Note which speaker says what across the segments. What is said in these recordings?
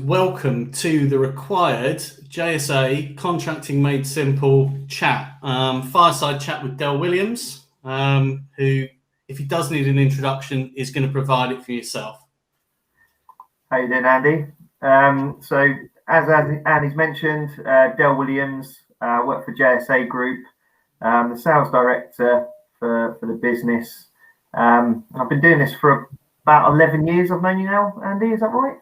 Speaker 1: welcome to the RecWired JSA Contracting Made Simple chat, fireside chat with Del Williams, who, if he does need an introduction, is going to provide it for yourself.
Speaker 2: How you doing, Andy? So as Andy's mentioned, Del Williams, work for JSA Group, the sales director for the business. I've been doing this for about 11 years. I've known you now, Andy, is that right?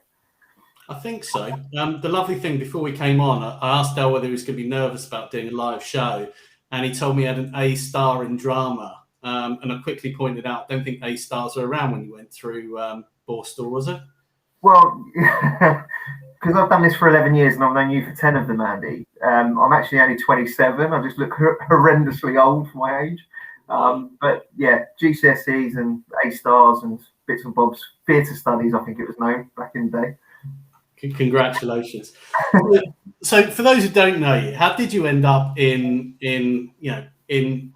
Speaker 1: I think so. The lovely thing, before we came on, I asked Del whether he was going to be nervous about doing a live show, and he told me he had an A star in drama. And I quickly pointed out, I don't think A stars were around when you went through Borstal, was it?
Speaker 2: Well, because I've done this for 11 years and I've known you for 10 of them, Andy. I'm actually only 27. I just look horrendously old for my age. But yeah, GCSEs and A stars and bits and bobs, theatre studies, I think it was known back in the day.
Speaker 1: Congratulations. So for those who don't know you, how did you end up in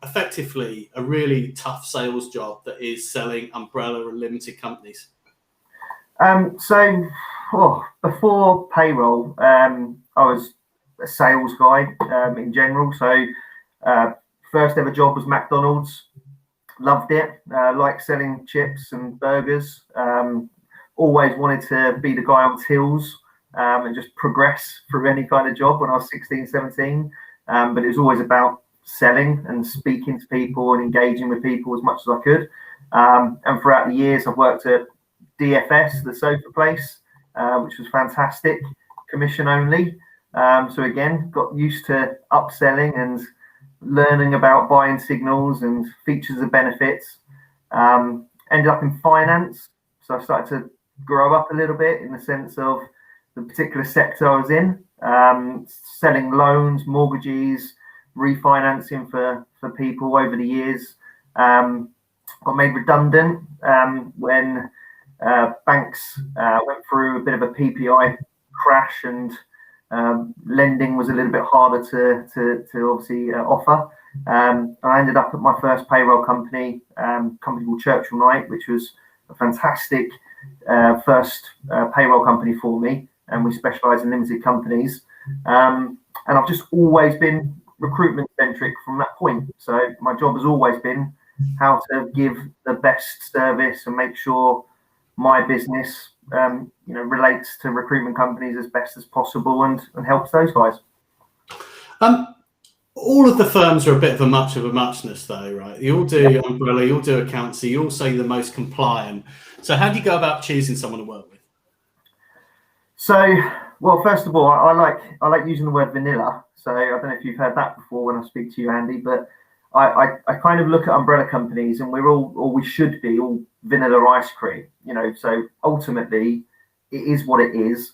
Speaker 1: effectively a really tough sales job that is selling umbrella and limited companies?
Speaker 2: Before payroll, I was a sales guy in general. So first ever job was McDonald's. Loved it. Liked selling chips and burgers. Always wanted to be the guy on tills and just progress through any kind of job when I was 16, 17. But it was always about selling and speaking to people and engaging with people as much as I could. And throughout the years, I've worked at DFS, the sofa place, which was fantastic, commission only. So again, got used to upselling and learning about buying signals and features and benefits. Ended up in finance. So I started to grow up a little bit in the sense of the particular sector I was in, selling loans, mortgages, refinancing for people over the years. Got made redundant when banks went through a bit of a PPI crash and lending was a little bit harder to obviously offer. I ended up at my first payroll company, company called Churchill Knight, which was a fantastic first payroll company for me, and we specialise in limited companies. And I've just always been recruitment centric from that point. So my job has always been how to give the best service and make sure my business relates to recruitment companies as best as possible and helps those guys.
Speaker 1: All of the firms are a bit of a muchness though, right? You all do umbrella, you all do accountancy, you all say the most compliant. So how do you go about choosing someone to work with?
Speaker 2: So, well, first of all, I like using the word vanilla. So I don't know if you've heard that before when I speak to you, Andy, but I kind of look at umbrella companies and we're all, or we should be, all vanilla ice cream, so ultimately it is what it is.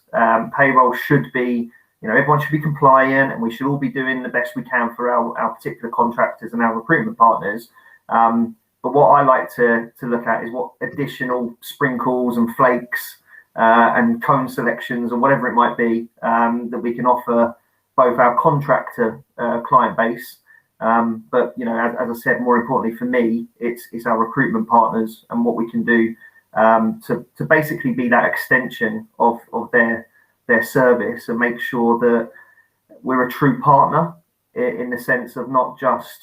Speaker 2: Payroll should be, everyone should be compliant and we should all be doing the best we can for our particular contractors and our recruitment partners. But what I like to look at is what additional sprinkles and flakes and cone selections or whatever it might be that we can offer both our contractor client base. But as I said, more importantly for me, it's our recruitment partners and what we can do to basically be that extension of their service and make sure that we're a true partner in the sense of not just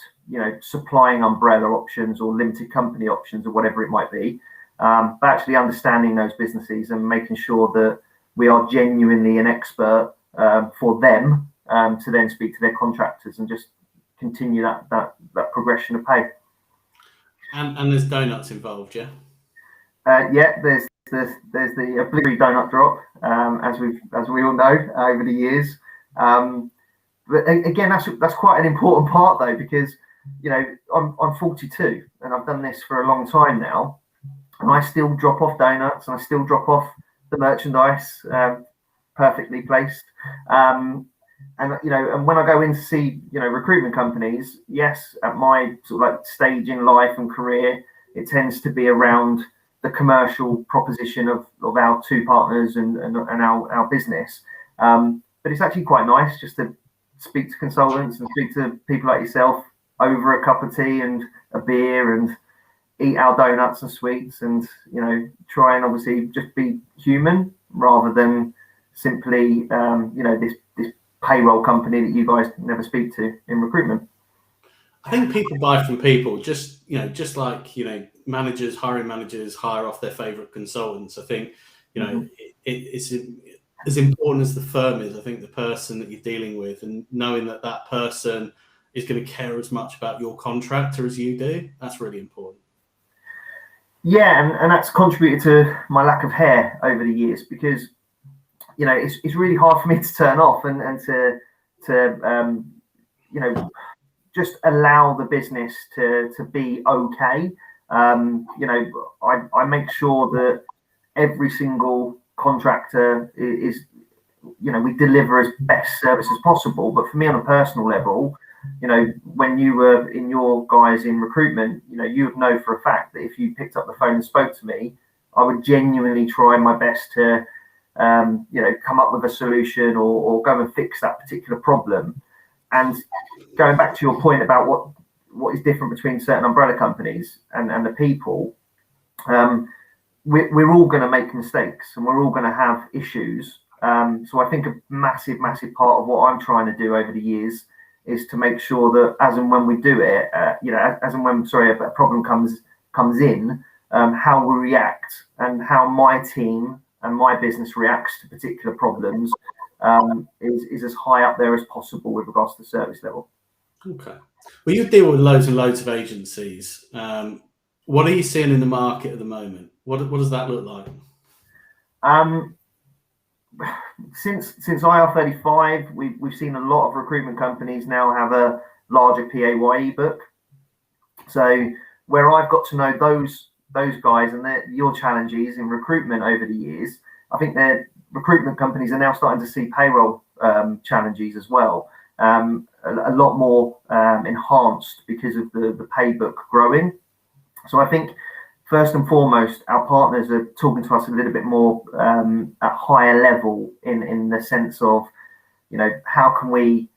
Speaker 2: supplying umbrella options or limited company options or whatever it might be, but actually understanding those businesses and making sure that we are genuinely an expert for them to then speak to their contractors and just continue that progression of pay.
Speaker 1: And there's donuts involved, yeah?
Speaker 2: There's the obligatory donut drop, as we all know over the years. But again, that's quite an important part though, because I'm 42 and I've done this for a long time now, and I still drop off donuts and I still drop off the merchandise perfectly placed. And when I go in to see recruitment companies, yes, at my sort of like stage in life and career, it tends to be around the commercial proposition of our two partners and our business. But it's actually quite nice just to speak to consultants and speak to people like yourself over a cup of tea and a beer and eat our donuts and sweets and try and obviously just be human rather than simply, this payroll company that you guys never speak to in recruitment.
Speaker 1: I think people buy from people, just like, managers, hiring managers hire off their favorite consultants. I think, it's as important as the firm is. I think the person that you're dealing with, and knowing that that person is going to care as much about your contractor as you do, that's really important.
Speaker 2: Yeah, and that's contributed to my lack of hair over the years, because it's really hard for me to turn off and to just allow the business to be okay. I make sure that every single contractor is, we deliver as best service as possible. But for me, on a personal level, when you were in your guys in recruitment, you would know for a fact that if you picked up the phone and spoke to me, I would genuinely try my best to, come up with a solution or go and fix that particular problem. And going back to your point about what is different between certain umbrella companies and the people, we're all going to make mistakes and we're all going to have issues. So I think a massive part of what I'm trying to do over the years is to make sure that as and when we do it, as and when, a problem comes in, how we react and how my team and my business reacts to particular problems is as high up there as possible with regards to service level.
Speaker 1: Okay. Well, you deal with loads and loads of agencies. What are you seeing in the market at the moment? What does that look like?
Speaker 2: Since IR35, we've seen a lot of recruitment companies now have a larger PAYE book. So where I've got to know those guys and your challenges in recruitment over the years, I think their recruitment companies are now starting to see payroll challenges as well, a lot more enhanced because of the pay book growing. So I think first and foremost, our partners are talking to us a little bit more at higher level in the sense of, how can we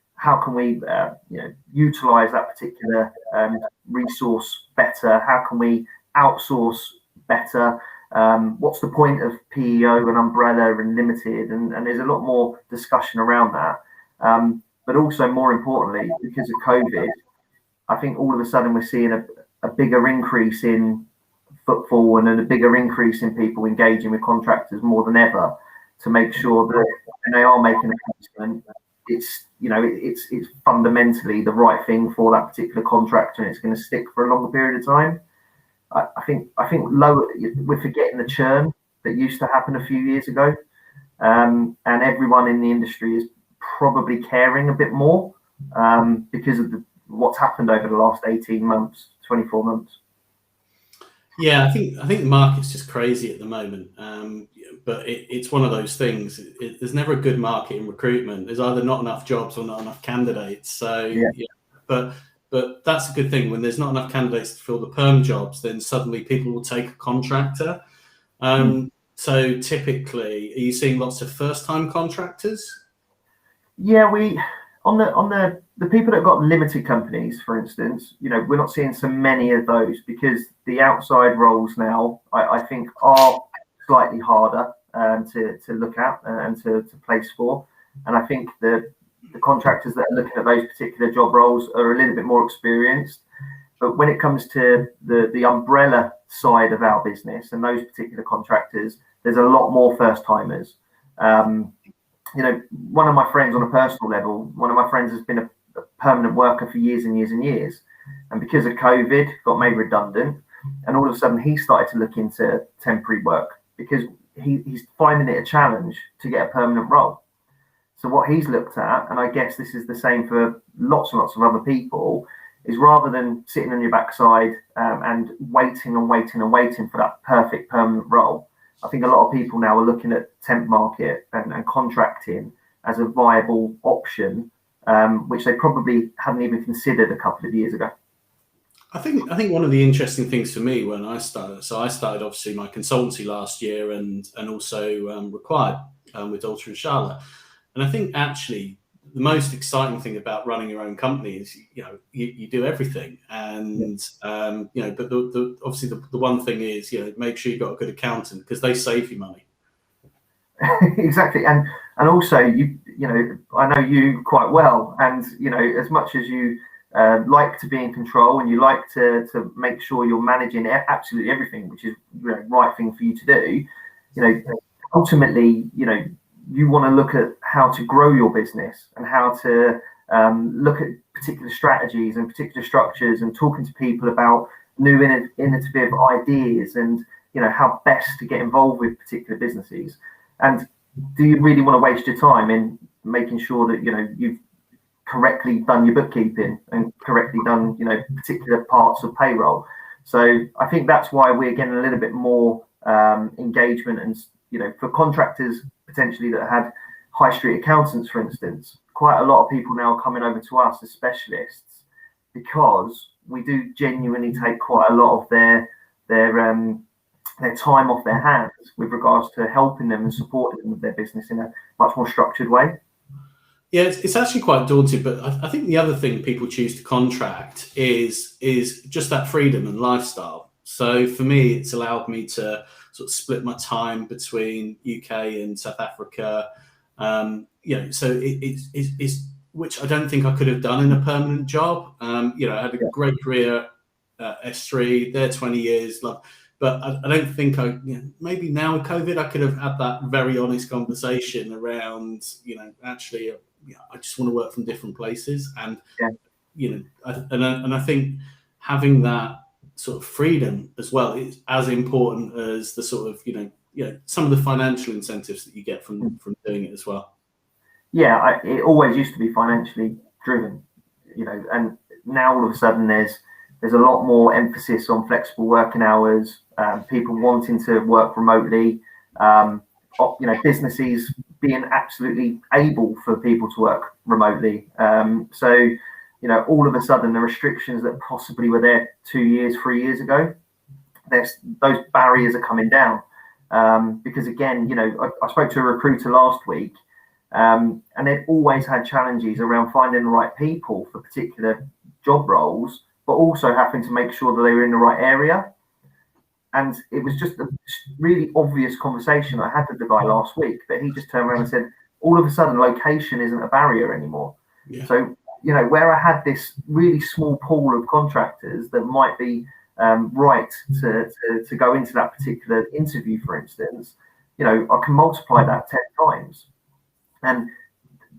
Speaker 2: utilize that particular resource better? How can we outsource better? What's the point of PEO and umbrella and limited? And there's a lot more discussion around that. But also, more importantly, because of COVID, I think all of a sudden we're seeing a bigger increase in footfall and a bigger increase in people engaging with contractors more than ever, to make sure that when they are making a commitment, it's fundamentally the right thing for that particular contractor, and it's going to stick for a longer period of time. I think we're forgetting the churn that used to happen a few years ago, and everyone in the industry is probably caring a bit more because of what's happened over the last 18 months, 24 months.
Speaker 1: Yeah, I think the market's just crazy at the moment, but it's one of those things. There's never a good market in recruitment. There's either not enough jobs or not enough candidates. So, yeah. But that's a good thing. When there's not enough candidates to fill the perm jobs, then suddenly people will take a contractor. So typically, are you seeing lots of first-time contractors?
Speaker 2: Yeah, on the people that have got limited companies, for instance, we're not seeing so many of those, because the outside roles now, I think, are slightly harder to look at and to place for. And I think the contractors that are looking at those particular job roles are a little bit more experienced. But when it comes to the umbrella side of our business and those particular contractors, there's a lot more first timers. One of my friends, on a personal level, has been a permanent worker for years and years and years. And because of COVID, got made redundant. And all of a sudden, he started to look into temporary work because he's finding it a challenge to get a permanent role. So what he's looked at, and I guess this is the same for lots and lots of other people, is rather than sitting on your backside and waiting for that perfect permanent role, I think a lot of people now are looking at temp market and contracting as a viable option, which they probably hadn't even considered a couple of years ago.
Speaker 1: I think one of the interesting things for me when I started, so I started obviously my consultancy last year and also RecWired with Dalton and Charlotte. And I think actually the most exciting thing about running your own company is, you do everything. And, but obviously the one thing is, make sure you've got a good accountant, because they save you money.
Speaker 2: Exactly. And And also, I know you quite well, and as much as you like to be in control and you like to make sure you're managing absolutely everything, which is the right thing for you to do. Ultimately, you want to look at how to grow your business and how to look at particular strategies and particular structures and talking to people about new innovative ideas and how best to get involved with particular businesses. And do you really want to waste your time in making sure that you've correctly done your bookkeeping and correctly done particular parts of payroll? So I think that's why we're getting a little bit more engagement, and for contractors potentially that had high street accountants, for instance, quite a lot of people now are coming over to us as specialists because we do genuinely take quite a lot of their time off their hands with regards to helping them and supporting them with their business in a much more structured way.
Speaker 1: Yeah, it's actually quite daunting, but I think the other thing people choose to contract is just that freedom and lifestyle. So for me, it's allowed me to sort of split my time between UK and South Africa. So it's which I don't think I could have done in a permanent job. I had a great career at S3, there 20 years, but I don't think maybe now with COVID, I could have had that very honest conversation around, actually, I just want to work from different places. And, I think having that sort of freedom as well is as important as the sort of, some of the financial incentives that you get from doing it as well.
Speaker 2: Yeah, it always used to be financially driven, and now all of a sudden there's a lot more emphasis on flexible working hours, people wanting to work remotely, businesses being absolutely able for people to work remotely. So all of a sudden the restrictions that possibly were there 2 years, 3 years ago, those barriers are coming down. Because again, I spoke to a recruiter last week, and they've always had challenges around finding the right people for particular job roles, but also having to make sure that they were in the right area. And it was just a really obvious conversation I had with the guy last week, but he just turned around and said, all of a sudden, location isn't a barrier anymore. Yeah. So, where I had this really small pool of contractors that might be right to go into that particular interview, for instance, I can multiply that 10 times. And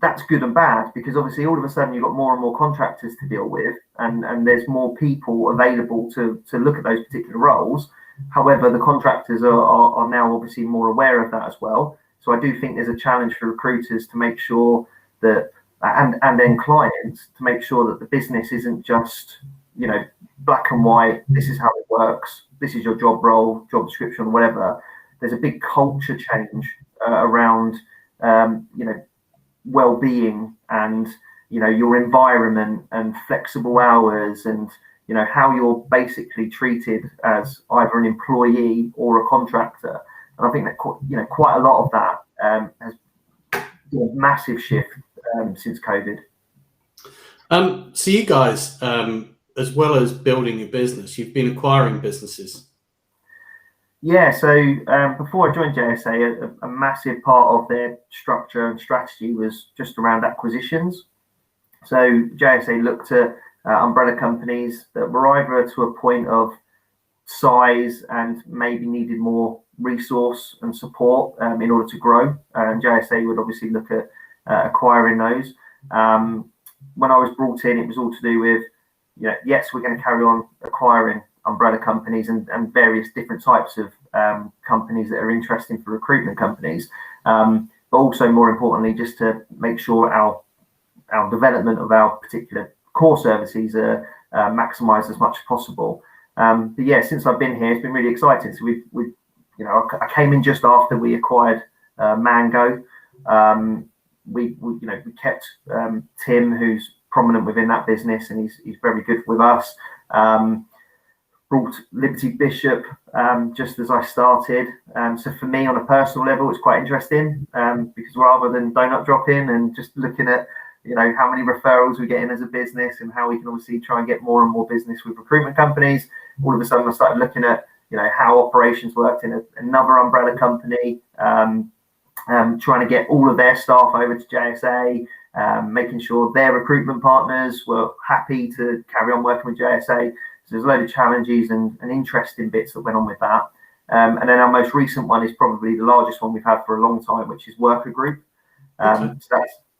Speaker 2: that's good and bad, because obviously all of a sudden you've got more and more contractors to deal with, and there's more people available to look at those particular roles. However, the contractors are now obviously more aware of that as well. So I do think there's a challenge for recruiters to make sure that, and then clients, to make sure that the business isn't just, black and white, this is how it works, this is your job role, job description, whatever. There's a big culture change around, well-being and your environment and flexible hours and how you're basically treated as either an employee or a contractor. And I think that quite a lot of that has been a massive shift since COVID.
Speaker 1: So you guys, as well as building your business, you've been acquiring businesses.
Speaker 2: Yeah, so before I joined JSA, a massive part of their structure and strategy was just around acquisitions. So JSA looked at umbrella companies that were either to a point of size and maybe needed more resource and support in order to grow. And JSA would obviously look at acquiring those. When I was brought in, it was all to do with, yes, we're going to carry on acquiring umbrella companies and various different types of companies that are interesting for recruitment companies, but also more importantly, just to make sure our development of our particular core services are maximised as much as possible. But yeah, since I've been here, it's been really exciting. So we've I came in just after we acquired Mango. We kept Tim, who's prominent within that business, and he's very good with us. Brought Liberty Bishop just as I started. So for me, on a personal level, it's quite interesting because rather than donut dropping and just looking at how many referrals we get in as a business and how we can obviously try and get more and more business with recruitment companies, all of a sudden I started looking at how operations worked in another umbrella company, trying to get all of their staff over to JSA, making sure their recruitment partners were happy to carry on working with JSA. So there's a load of challenges and interesting bits that went on with that. And then our most recent one is probably the largest one we've had for a long time, which is Worker Group. So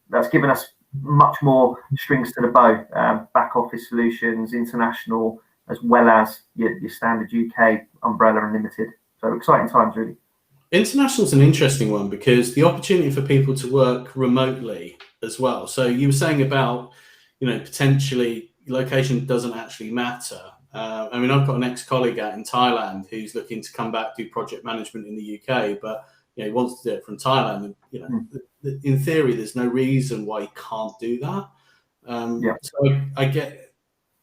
Speaker 2: that's given us much more strings to the bow, back office solutions, international, as well as your standard UK umbrella and limited. So exciting times, really.
Speaker 1: International is an interesting one because the opportunity for people to work remotely as well. So you were saying about, potentially location doesn't actually matter. I mean, I've got an ex-colleague out in Thailand who's looking to come back, do project management in the UK, but he wants to do it from Thailand. And, in theory, there's no reason why he can't do that. So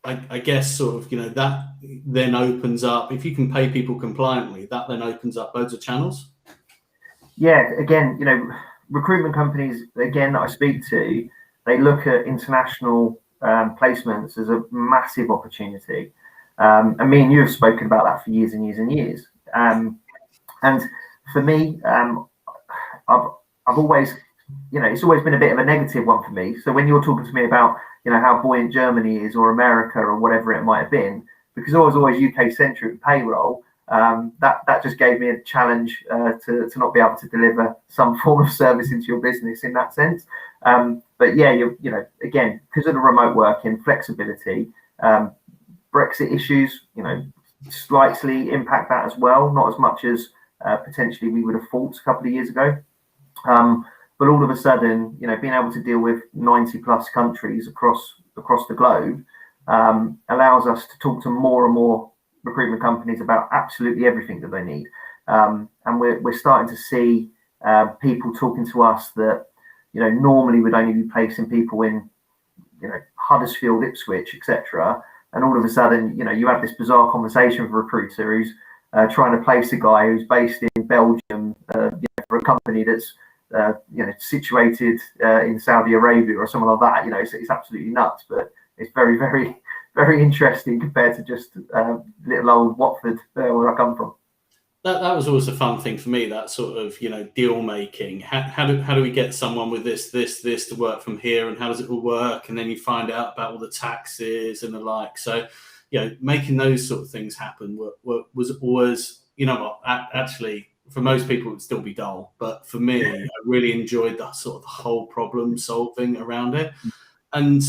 Speaker 1: I guess sort of, that then opens up, if you can pay people compliantly, that then opens up loads of channels.
Speaker 2: Yeah, again, recruitment companies, again, that I speak to, they look at international placements as a massive opportunity. And me and you have spoken about that for years and years and years. And for me, I've always, it's always been a bit of a negative one for me. So when you're talking to me about, how buoyant Germany is or America or whatever it might have been, because I was always UK centric payroll, that just gave me a challenge to not be able to deliver some form of service into your business in that sense. But yeah, again, because of the remote working, flexibility, Brexit issues, slightly impact that as well. Not as much as potentially we would have thought a couple of years ago. But all of a sudden, being able to deal with 90 plus countries across the globe allows us to talk to more and more recruitment companies about absolutely everything that they need. And we're starting to see people talking to us that, normally would only be placing people in, Huddersfield, Ipswich, etc. And all of a sudden, you have this bizarre conversation with a recruiter who's trying to place a guy who's based in Belgium for a company that's situated in Saudi Arabia or something like that. It's absolutely nuts, but it's very, very, very interesting compared to just little old Watford where I come from.
Speaker 1: That was always a fun thing for me, that sort of, deal making. How do we get someone with this to work from here, and how does it all work? And then you find out about all the taxes and the like. So, making those sort of things happen was always, actually, for most people, it would still be dull. But for me, I really enjoyed that sort of the whole problem solving around it. And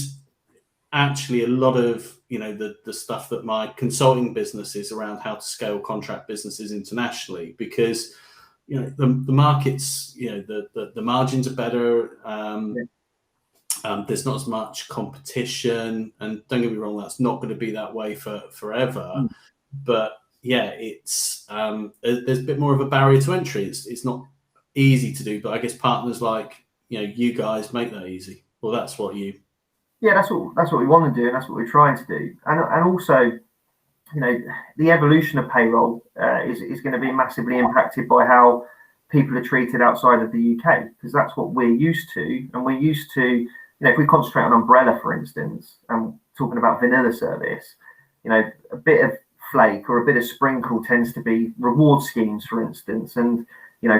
Speaker 1: actually a lot of, the stuff that my consulting business is around how to scale contract businesses internationally, because, the markets, the margins are better. There's not as much competition, and don't get me wrong, that's not going to be that way for forever. But yeah, it's there's a bit more of a barrier to entry. It's not easy to do, but I guess partners like you guys make that easy. Well, that's what you.
Speaker 2: Yeah, that's what we want to do, and that's what we're trying to do. And also, the evolution of payroll is going to be massively impacted by how people are treated outside of the UK, because that's what we're used to. And we're used to, if we concentrate on umbrella, for instance, and talking about vanilla service, a bit of flake or a bit of sprinkle tends to be reward schemes, for instance, and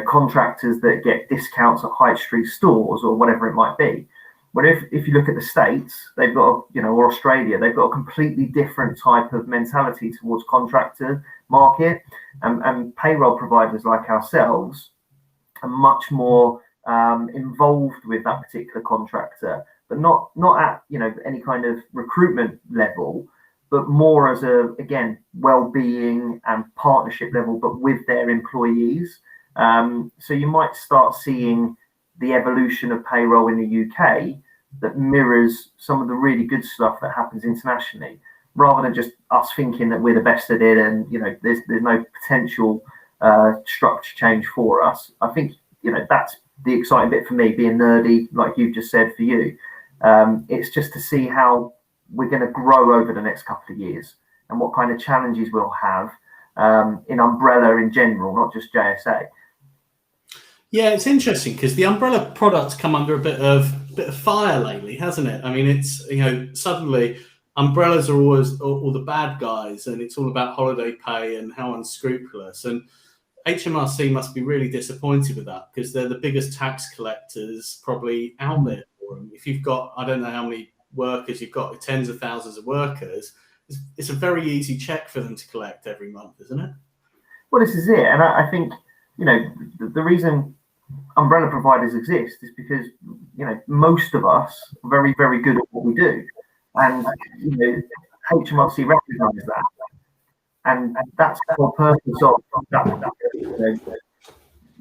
Speaker 2: contractors that get discounts at high street stores or whatever it might be. But if you look at the States, they've got, or Australia, they've got a completely different type of mentality towards contractor market, and payroll providers like ourselves are much more involved with that particular contractor, but not at any kind of recruitment level, but more as again well-being and partnership level, but with their employees. So you might start seeing the evolution of payroll in the UK that mirrors some of the really good stuff that happens internationally, rather than just us thinking that we're the best at it and there's no potential structure change for us. I think that's the exciting bit for me, being nerdy like you've just said for you. It's just to see how we're going to grow over the next couple of years and what kind of challenges we'll have in umbrella in general, not just JSA.
Speaker 1: Yeah, it's interesting because the umbrella product's come under a bit of fire lately, hasn't it? I mean, it's suddenly umbrellas are always all the bad guys, and it's all about holiday pay and how unscrupulous. And HMRC must be really disappointed with that, because they're the biggest tax collectors probably out there for them. If you've got, I don't know how many workers you've got, tens of thousands of workers, it's a very easy check for them to collect every month, isn't it?
Speaker 2: Well, this is it. And I think, the reason umbrella providers exist is because, most of us are very, very good at what we do. And, HMRC recognise that. And that's the whole purpose of that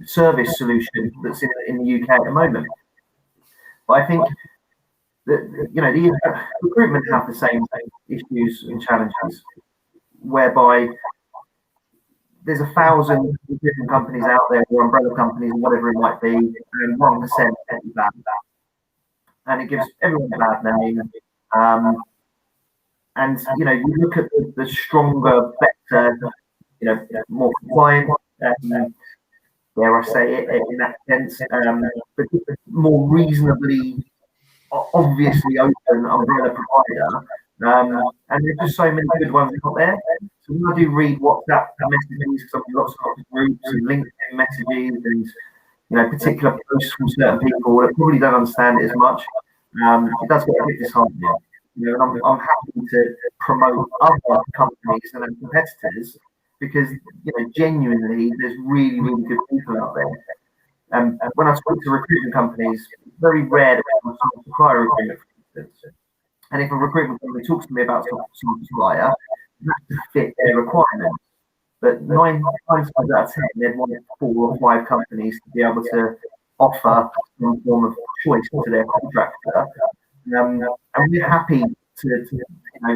Speaker 2: service solution that's in the UK at the moment. But I think that, the recruitment have the same issues and challenges, whereby there's 1,000 different companies out there, or umbrella companies, or whatever it might be, and 1% is bad. And it gives everyone a bad name. And you look at the stronger, better, more compliant, dare I say it in that sense, but more reasonably, obviously open umbrella provider. And there's just so many good ones out there. So when I do read WhatsApp messages, because I've got lots of groups and LinkedIn messages, and particular posts from certain people that probably don't understand it as much, it does get a bit disheartening. And I'm happy to promote other companies and their competitors, because genuinely there's really, really good people out there. And when I speak to recruitment companies, it's very rare that I'm supplier recruitment, for instance. And if a recruitment company talks to me about some supplier, it has to fit their requirements. But 9 times out of 10, they'd want 4 or 5 companies to be able to offer some form of choice to their contractor. And we're happy to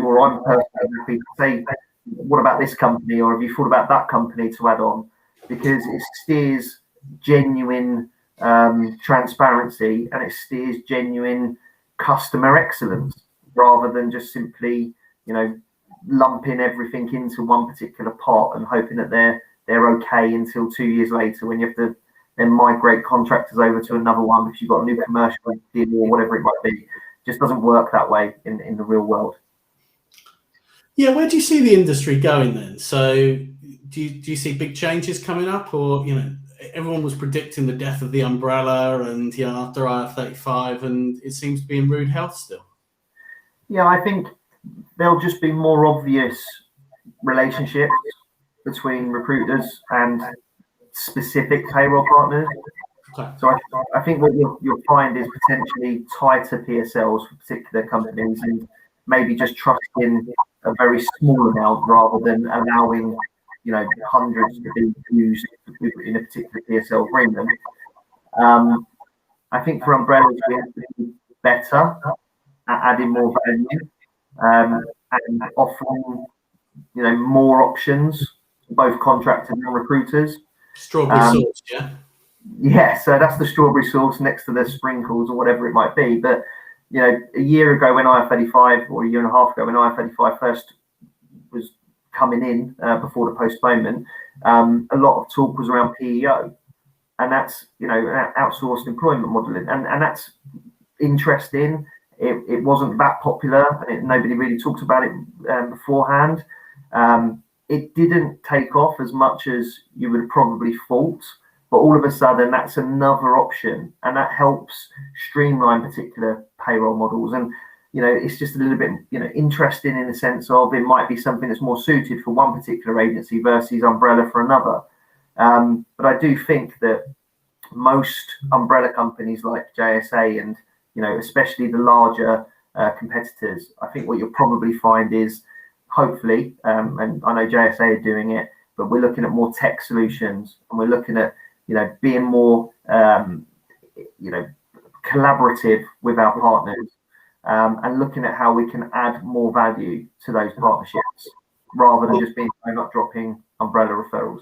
Speaker 2: or I'm personally happy to say, what about this company, or have you thought about that company to add on? Because it steers genuine transparency, and it steers genuine customer excellence, rather than just simply, lumping everything into one particular pot and hoping that they're okay until 2 years later, when you have to then migrate contractors over to another one because you've got a new commercial deal or whatever it might be. Just doesn't work that way in the real world.
Speaker 1: Yeah, where do you see the industry going then? So do you see big changes coming up, or everyone was predicting the death of the umbrella and after IR35, and it seems to be in rude health still?
Speaker 2: Yeah, I think there'll just be more obvious relationships between recruiters and specific payroll partners. Okay. So I think what you'll find is potentially tighter PSLs for particular companies, and maybe just trusting a very small amount rather than allowing hundreds to be used in a particular PSL agreement. I think for umbrellas we have to be better at adding more value and offering more options to both contractors and recruiters.
Speaker 1: Strawberry sauce, yeah.
Speaker 2: Yeah, so that's the strawberry sauce next to the sprinkles or whatever it might be. But a year ago when IR35, or a year and a half ago when IR35 first was coming in before the postponement, a lot of talk was around PEO, and that's outsourced employment modelling, and that's interesting. It wasn't that popular, and nobody really talked about it beforehand. It didn't take off as much as you would have probably thought. But all of a sudden, that's another option, and that helps streamline particular payroll models. And it's just a little bit interesting in the sense of it might be something that's more suited for one particular agency versus umbrella for another. But I do think that most umbrella companies like JSA and especially the larger competitors, I think what you'll probably find is, hopefully, and I know JSA are doing it, but we're looking at more tech solutions, and we're looking at being more, collaborative with our partners, and looking at how we can add more value to those partnerships, rather than just being not dropping umbrella referrals.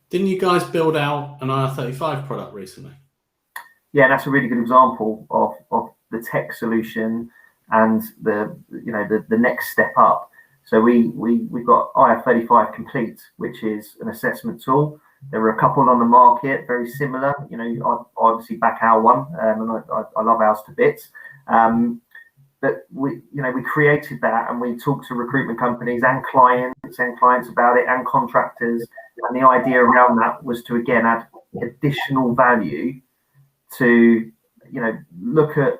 Speaker 1: Didn't you guys build out an IR35 product recently?
Speaker 2: Yeah, that's a really good example of the tech solution and the next step up. So we've got IF35 Complete, which is an assessment tool. There were a couple on the market, very similar. I obviously back our one, and I love ours to bits. But we created that, and we talked to recruitment companies and clients about it, and contractors, And the idea around that was to, again, add additional value to, look at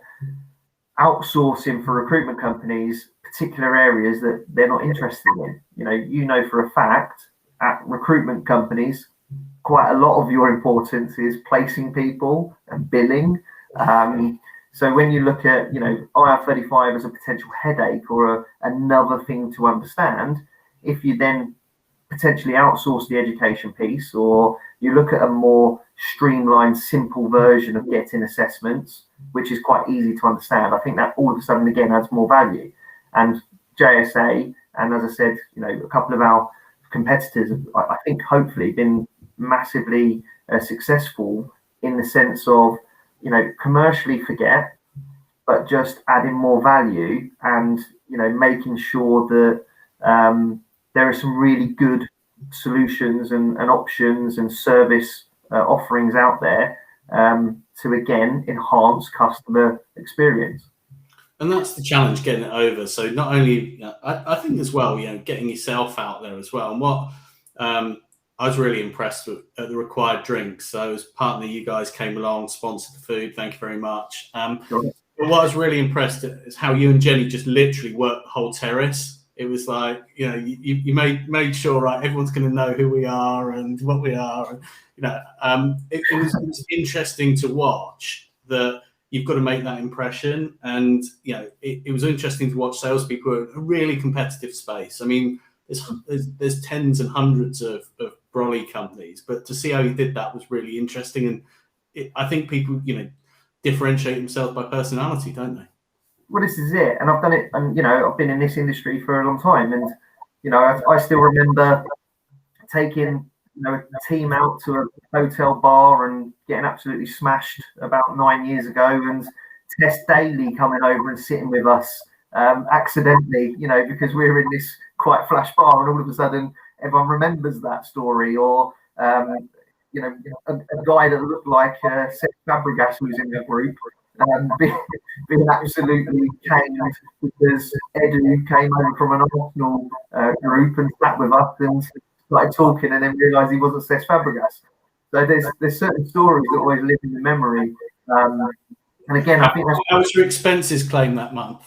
Speaker 2: outsourcing for recruitment companies, particular areas that they're not interested in. For a fact at recruitment companies, quite a lot of your importance is placing people and billing. So when you look at, IR35 as a potential headache or another thing to understand, if you then potentially outsource the education piece, or you look at a more streamlined, simple version of getting assessments, which is quite easy to understand, I think that all of a sudden, again, adds more value. And JSA, and as I said, a couple of our competitors, I think hopefully been massively successful in the sense of, commercially forget, but just adding more value and, making sure that there are some really good solutions and options and service offerings out there to, again, enhance customer experience.
Speaker 1: And that's the challenge, getting it over. So not only, I think as well, getting yourself out there as well. And what I was really impressed with at the RecWired drinks. So as partner, you guys came along, sponsored the food. Thank you very much.
Speaker 2: Sure.
Speaker 1: But what I was really impressed at is how you and Jenny just literally worked the whole terrace. It was like, you made sure, right, everyone's going to know who we are and what we are. And, it was interesting to watch that you've got to make that impression. And, it was interesting to watch salespeople in a really competitive space. I mean, there's tens and hundreds of brolly companies, but to see how you did that was really interesting. And I think people, differentiate themselves by personality, don't they?
Speaker 2: Well, this is it. And I've done it, and, I've been in this industry for a long time. And, I still remember taking, a team out to a hotel bar and getting absolutely smashed about 9 years ago, and Tess Daly coming over and sitting with us accidentally, because we were in this quite flash bar, and all of a sudden everyone remembers that story. Or, a guy that looked like Seth Fabregas was in the group, being absolutely caned because Edu came over from an Arsenal group and sat with us and started talking, and then realised he wasn't Seth Fabregas. So there's certain stories that always live in the memory. And again, I think that's...
Speaker 1: How was your expenses claim that month?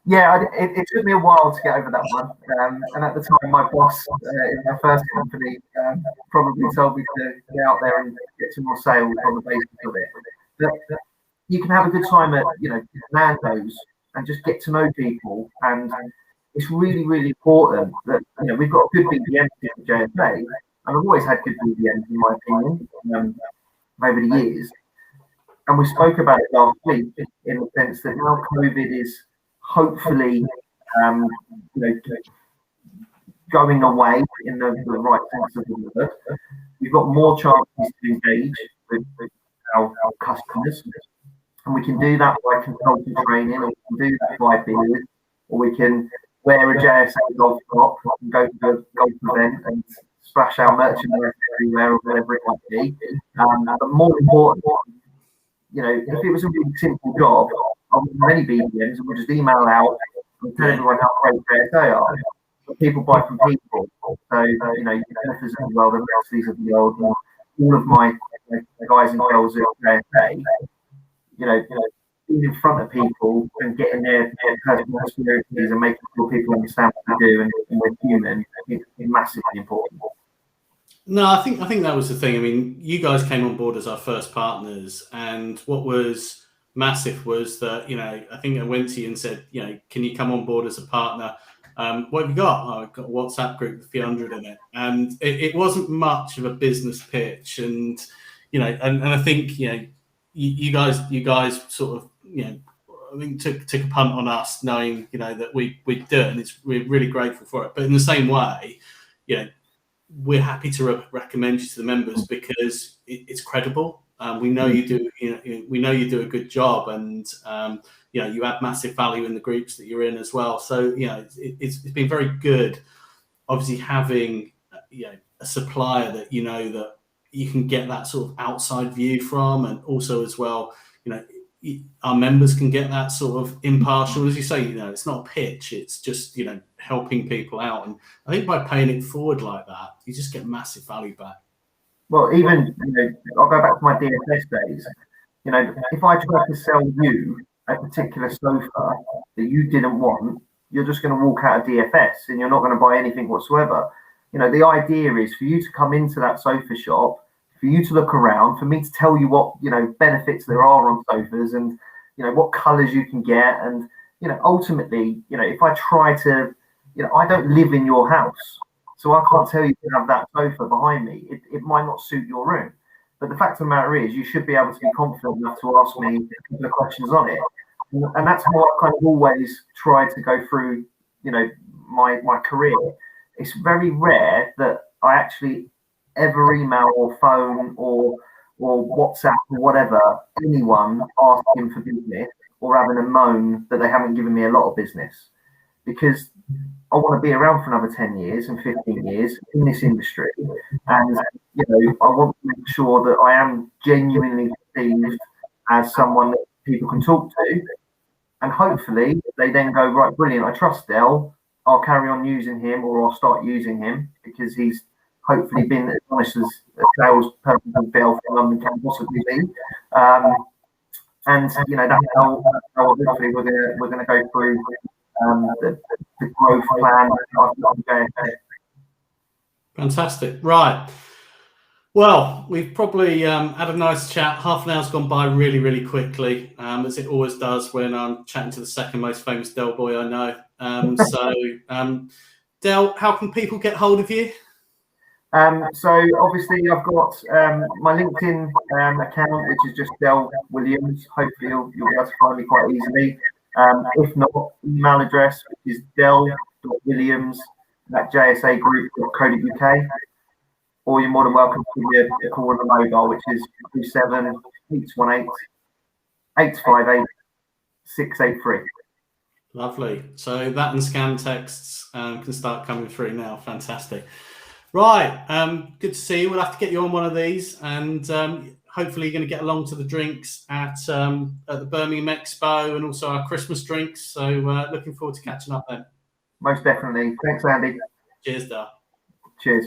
Speaker 2: Yeah, it took me a while to get over that one. And at the time, my boss in my first company probably told me to get out there and get some more sales on the basis of it. But you can have a good time at, Nando's and just get to know people. And it's really, really important that, we've got good BDMs at JSA. And I've always had good BDMs, in my opinion, over the years. And we spoke about it last week in the sense that now COVID is hopefully, going away in the right sense of the word. We've got more chances to engage with our customers, and we can do that by consultant training, or we can do that by beers, or we can wear a JSA golf top and go to a golf event and splash our merchandise everywhere, or whatever it might be. But more important, if it was a really simple job, I wouldn't have any BDMs, and we'll just email out and tell everyone how great JSA are. But people buy from people. So, Jennifer's of the world and Leslie's of the world, and all of my guys and girls at JSA, being in front of people and getting their personal experiences and making sure people understand what they do and we're human is massively important.
Speaker 1: No, I think that was the thing. I mean, you guys came on board as our first partners, and what was massive was that, I think I went to you and said, can you come on board as a partner? What have you got? Oh, I've got a WhatsApp group with a few hundred in it. And it wasn't much of a business pitch. And, and I think, you guys sort of, I think took a punt on us knowing, that we'd do it, and we're really grateful for it. But in the same way, we're happy to recommend you to the members because it's credible. We know you do. We know you do a good job, and you add massive value in the groups that you're in as well. So it's been very good. Obviously, having a supplier that that you can get that sort of outside view from, and also as well, our members can get that sort of impartial, as you say, it's not a pitch, it's just, helping people out. And I think by paying it forward like that, you just get massive value back.
Speaker 2: Well, even, I'll go back to my DFS days. If I try to sell you a particular sofa that you didn't want, you're just going to walk out of DFS and you're not going to buy anything whatsoever. The idea is for you to come into that sofa shop, for you to look around, for me to tell you what, benefits there are on sofas and, what colors you can get. And, ultimately, if I try to, I don't live in your house, so I can't tell you to have that sofa behind me. It might not suit your room. But the fact of the matter is, you should be able to be confident enough to ask me a couple of questions on it. And that's how I kind of always try to go through, my career. It's very rare that I actually ever email or phone or WhatsApp or whatever anyone asking for business or having a moan that they haven't given me a lot of business, because I want to be around for another 10 years and 15 years in this industry. And, I want to make sure that I am genuinely perceived as someone that people can talk to. And hopefully they then go, right, brilliant, I trust Del. I'll carry on using him, or I'll start using him, because he's hopefully been as honest as a salesperson as Del from London can possibly be. And, that's how hopefully we're gonna go through the growth plan.
Speaker 1: Fantastic. Right. Well, we've probably had a nice chat. Half an hour's gone by really, really quickly, as it always does when I'm chatting to the second most famous Del boy I know. Del, how can people get hold of you?
Speaker 2: So obviously I've got my LinkedIn account, which is just Del Williams. Hopefully you'll be able to find me quite easily. If not, email address, which is del.williams@JSAGroup.co.uk. Or you're more than welcome to give me a call on the mobile, which is 27-818-858-683.
Speaker 1: Lovely. So that and scan texts can start coming through now. Fantastic. Right. Good to see you. We'll have to get you on one of these, and hopefully you're going to get along to the drinks at the Birmingham Expo and also our Christmas drinks. So looking forward to catching up then.
Speaker 2: Most definitely. Thanks, Andy.
Speaker 1: Cheers, Del.
Speaker 2: Cheers.